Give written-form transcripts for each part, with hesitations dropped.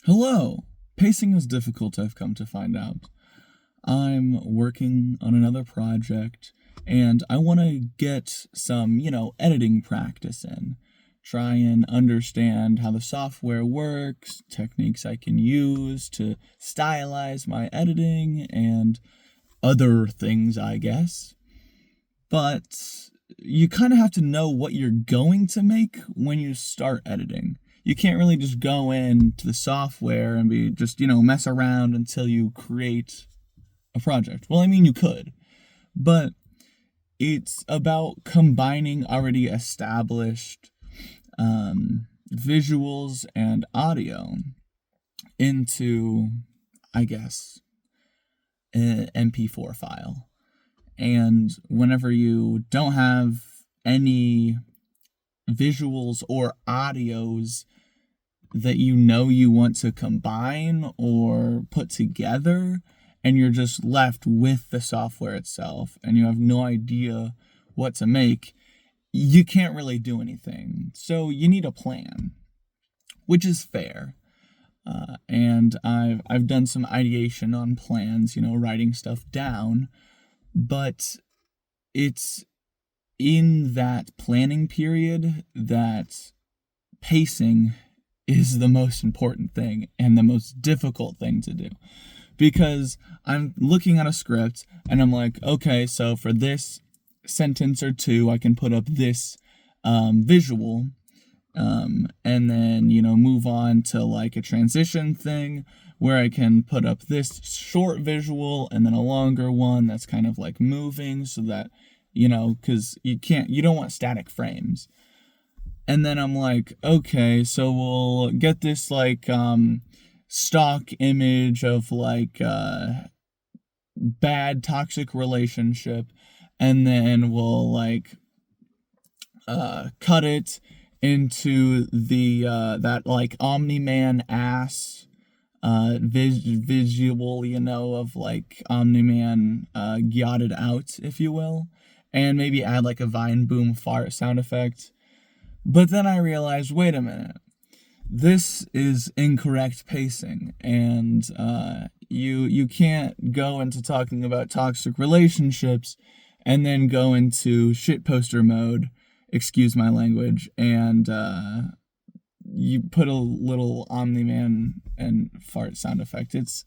Hello! Pacing is difficult, I've come to find out. I'm working on another project, and I want to get some, editing practice in. Try and understand how the software works, techniques I can use to stylize my editing, and other things, I guess. But you kind of have to know what you're going to make when you start editing. You can't really just go into the software and be just, mess around until you create a project. Well, I mean, you could, but it's about combining already established visuals and audio into, I guess, an MP4 file. And whenever you don't have any visuals or audios that you want to combine or put together, and you're just left with the software itself and you have no idea what to make, you can't really do anything. So you need a plan, which is fair. And I've done some ideation on plans, writing stuff down, but it's in that planning period that pacing is the most important thing and the most difficult thing to do. Because I'm looking at a script and I'm like, okay, so for this sentence or two, I can put up this visual, and then, move on to like a transition thing where I can put up this short visual and then a longer one that's kind of like moving so that, because you don't want static frames. And then I'm like, okay, so we'll get this like stock image of like bad toxic relationship, and then we'll like cut it into the that like Omni-Man ass visual, of like Omni-Man yachted out, if you will, and maybe add like a Vine Boom fart sound effect. But then I realized, wait a minute, this is incorrect pacing, and you can't go into talking about toxic relationships and then go into shit poster mode, excuse my language, and you put a little Omni-Man and fart sound effect. It's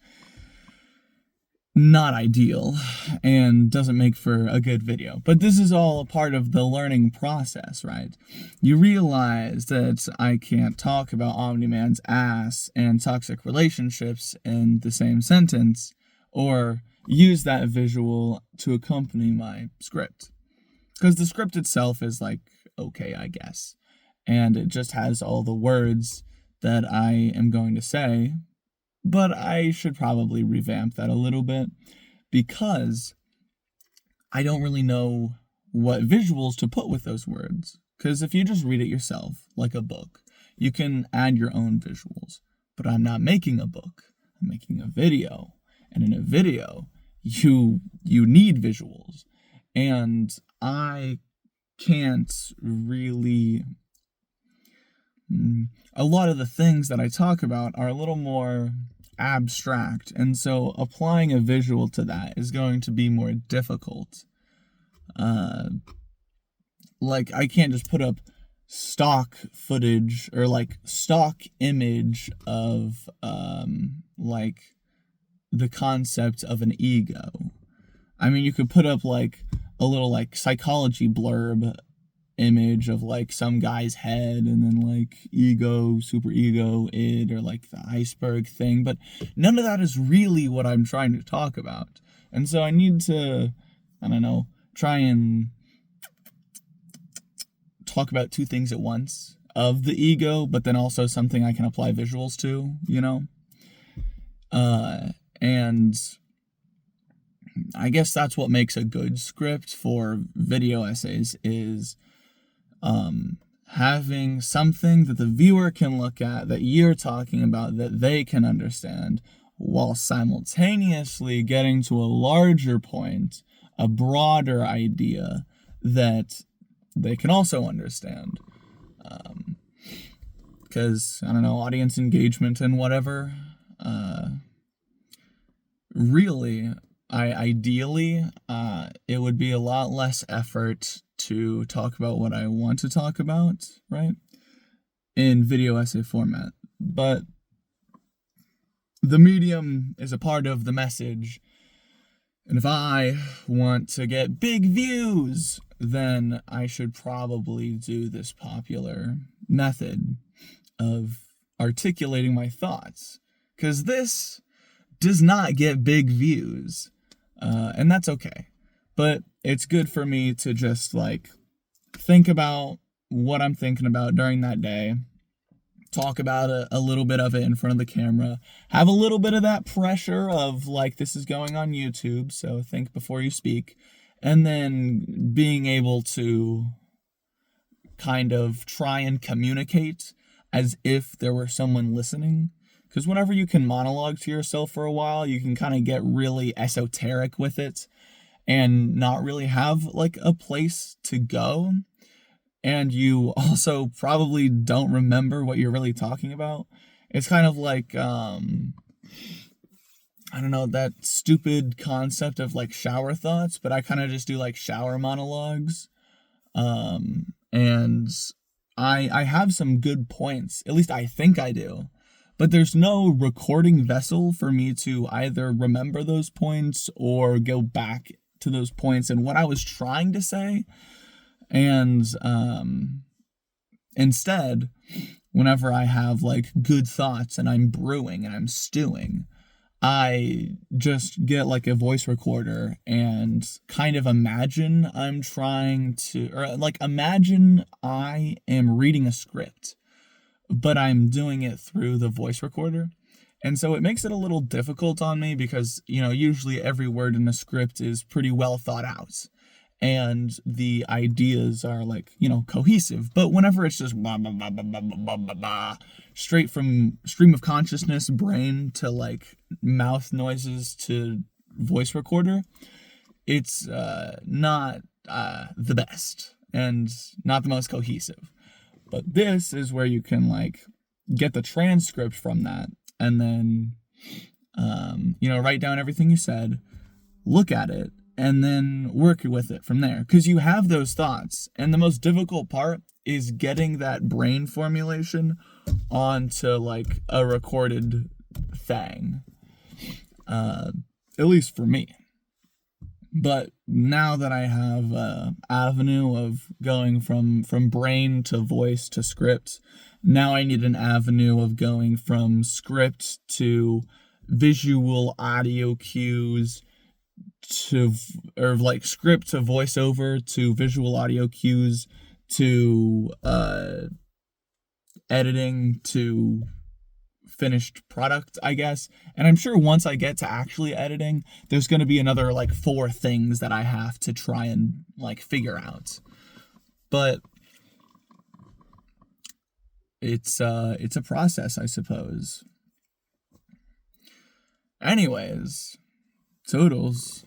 not ideal and doesn't make for a good video. But this is all a part of the learning process, right? You realize that I can't talk about Omni-Man's ass and toxic relationships in the same sentence, or use that visual to accompany my script. Because the script itself is like, okay, I guess. And it just has all the words that I am going to say, but I should probably revamp that a little bit because I don't really know what visuals to put with those words. Because if you just read it yourself, like a book, you can add your own visuals. But I'm not making a book. I'm making a video. And in a video, you need visuals. And I can't really... A lot of the things that I talk about are a little more abstract, and so applying a visual to that is going to be more difficult. Like, I can't just put up stock footage or like stock image of like the concept of an ego. I mean, you could put up like a little like psychology blurb image of like some guy's head and then like ego, super ego, id, or like the iceberg thing, but none of that is really what I'm trying to talk about. And so I need to, I don't know, try and talk about two things at once of the ego, but then also something I can apply visuals to, and I guess that's what makes a good script for video essays is having something that the viewer can look at, that you're talking about, that they can understand, while simultaneously getting to a larger point, a broader idea that they can also understand. because, I don't know, audience engagement and whatever. Really, ideally, it would be a lot less effort to talk about what I want to talk about, right? In video essay format. But the medium is a part of the message. And if I want to get big views, then I should probably do this popular method of articulating my thoughts. Because this does not get big views. And that's okay. But it's good for me to just, like, think about what I'm thinking about during that day. Talk about a little bit of it in front of the camera. Have a little bit of that pressure of, like, this is going on YouTube, so think before you speak. And then being able to kind of try and communicate as if there were someone listening. Because whenever you can monologue to yourself for a while, you can kind of get really esoteric with it and not really have, like, a place to go. And you also probably don't remember what you're really talking about. It's kind of like, I don't know, that stupid concept of, like, shower thoughts, but I kind of just do, like, shower monologues. And I have some good points, at least I think I do. But there's no recording vessel for me to either remember those points or go back to those points and what I was trying to say. And instead, whenever I have, like, good thoughts and I'm brewing and I'm stewing, I just get, like, a voice recorder and kind of imagine I'm trying to, or, like, imagine I am reading a script, but I'm doing it through the voice recorder. And so it makes it a little difficult on me because, you know, usually every word in a script is pretty well thought out. And the ideas are, like, you know, cohesive. But whenever it's just blah, blah, blah, blah, blah, blah, blah, blah, straight from stream of consciousness, brain to, like, mouth noises to voice recorder, it's not the best and not the most cohesive. But this is where you can, like, get the transcript from that and then, you know, write down everything you said, look at it, and then work with it from there. Because you have those thoughts. And the most difficult part is getting that brain formulation onto, like, a recorded thing. At least for me. But now that I have an avenue of going from brain to voice to script, now I need an avenue of going from script to visual audio cues to, or, like, script to voiceover to visual audio cues to editing to finished product, I guess. And I'm sure once I get to actually editing, there's going to be another, like, 4 things that I have to try and, like, figure out. But it's a process, I suppose. Anyways, toodles.